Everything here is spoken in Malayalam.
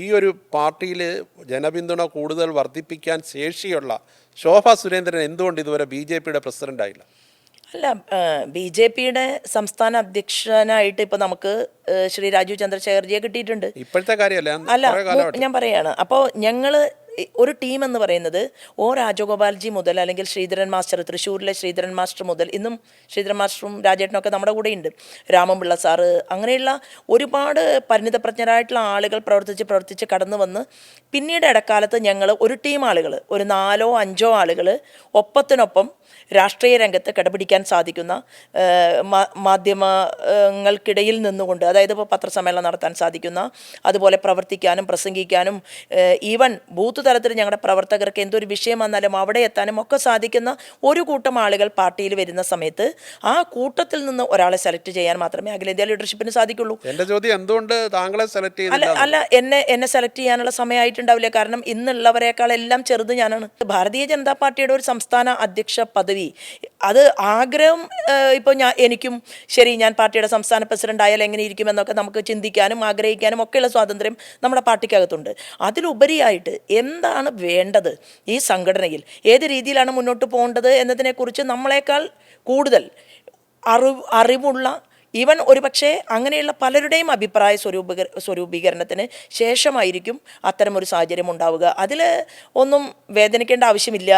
ഈ ഒരു പാർട്ടിയിൽ ജനപിന്തുണ കൂടുതൽ വർദ്ധിപ്പിക്കാൻ ശേഷിയുള്ള ശോഭ സുരേന്ദ്രൻ എന്തുകൊണ്ട് ഇതുവരെ ബി.ജെ.പിയുടെ പ്രസിഡൻ്റായില്ല? അല്ല, ബി.ജെ.പിയുടെ സംസ്ഥാന അധ്യക്ഷനായിട്ട് ഇപ്പോൾ നമുക്ക് ശ്രീ രാജീവ് ചന്ദ്രശേഖർജിയെ കിട്ടിയിട്ടുണ്ട്. ഇപ്പോഴത്തെ കാര്യമല്ല, അല്ല, ഞാൻ പറയാണ്. അപ്പോൾ ഞങ്ങൾ ഒരു ടീം എന്ന് പറയുന്നത് രാജഗോപാൽജി മുതൽ അല്ലെങ്കിൽ ശ്രീധരൻ മാസ്റ്റർ, തൃശ്ശൂരിലെ ശ്രീധരൻ മാസ്റ്റർ മുതൽ ഇന്നും ശ്രീധരൻ മാസ്റ്ററും രാജേട്ടനൊക്കെ നമ്മുടെ കൂടെ ഉണ്ട്, രാമൻപിള്ള സാറ്, അങ്ങനെയുള്ള ഒരുപാട് പരിണിതപ്രജ്ഞരായിട്ടുള്ള ആളുകൾ പ്രവർത്തിച്ച് കടന്നു വന്ന് പിന്നീട് ഇടക്കാലത്ത് ഞങ്ങൾ ഒരു ടീം ആളുകൾ, ഒരു 4 or 5 ആളുകൾ ഒപ്പത്തിനൊപ്പം രാഷ്ട്രീയ രംഗത്ത് കിടപിടിക്കാൻ സാധിക്കുന്ന, മാധ്യമങ്ങൾക്കിടയിൽ നിന്നുകൊണ്ട്, അതായത് ഇപ്പോൾ പത്രസമ്മേളനം നടത്താൻ സാധിക്കുന്ന, അതുപോലെ പ്രവർത്തിക്കാനും പ്രസംഗിക്കാനും, ഈവൻ ബൂത്ത് തലത്തിൽ ഞങ്ങളുടെ പ്രവർത്തകർക്ക് എന്തൊരു വിഷയം വന്നാലും അവിടെ എത്താനും ഒക്കെ സാധിക്കുന്ന ഒരു കൂട്ടം ആളുകൾ പാർട്ടിയിൽ വരുന്ന സമയത്ത് ആ കൂട്ടത്തിൽ നിന്ന് ഒരാളെ സെലക്ട് ചെയ്യാൻ മാത്രമേ അഖിലേന്ത്യാ ലീഡർഷിപ്പിന് സാധിക്കുള്ളൂ. എൻ്റെ ചോദ്യം എന്തുകൊണ്ട് താങ്കളെ സെലക്ട് ചെയ്തില്ല? അല്ല, എന്നെ സെലക്ട് ചെയ്യാനുള്ള സമയമായിട്ടുണ്ടാവില്ല. കാരണം ഇന്നുള്ളവരെക്കാളെല്ലാം ചെറുത് ഞാനാണ്. ഭാരതീയ ജനതാ പാർട്ടിയുടെ ഒരു സംസ്ഥാന അധ്യക്ഷ പദവി, അത് ആഗ്രഹം ഇപ്പോൾ എനിക്കും ശരി, ഞാൻ പാർട്ടിയുടെ സംസ്ഥാന പ്രസിഡന്റ് ആയാൽ എങ്ങനെ ഇരിക്കുമെന്നൊക്കെ നമുക്ക് ചിന്തിക്കാനും ആഗ്രഹിക്കാനും ഒക്കെയുള്ള സ്വാതന്ത്ര്യം നമ്മുടെ പാർട്ടിക്കകത്തുണ്ട്. അതിലുപരിയായിട്ട് എന്താണ് വേണ്ടത് ഈ സംഘടനയിൽ, ഏത് രീതിയിലാണ് മുന്നോട്ട് പോകേണ്ടത് എന്നതിനെക്കുറിച്ച് നമ്മളെക്കാൾ കൂടുതൽ അറിവുള്ള, ഈവൻ ഒരുപക്ഷെ അങ്ങനെയുള്ള പലരുടെയും അഭിപ്രായ സ്വരൂപീകരണത്തിന് ശേഷമായിരിക്കും അത്തരമൊരു സാഹചര്യം ഉണ്ടാവുക. അതിൽ ഒന്നും വേദനിക്കേണ്ട ആവശ്യമില്ല.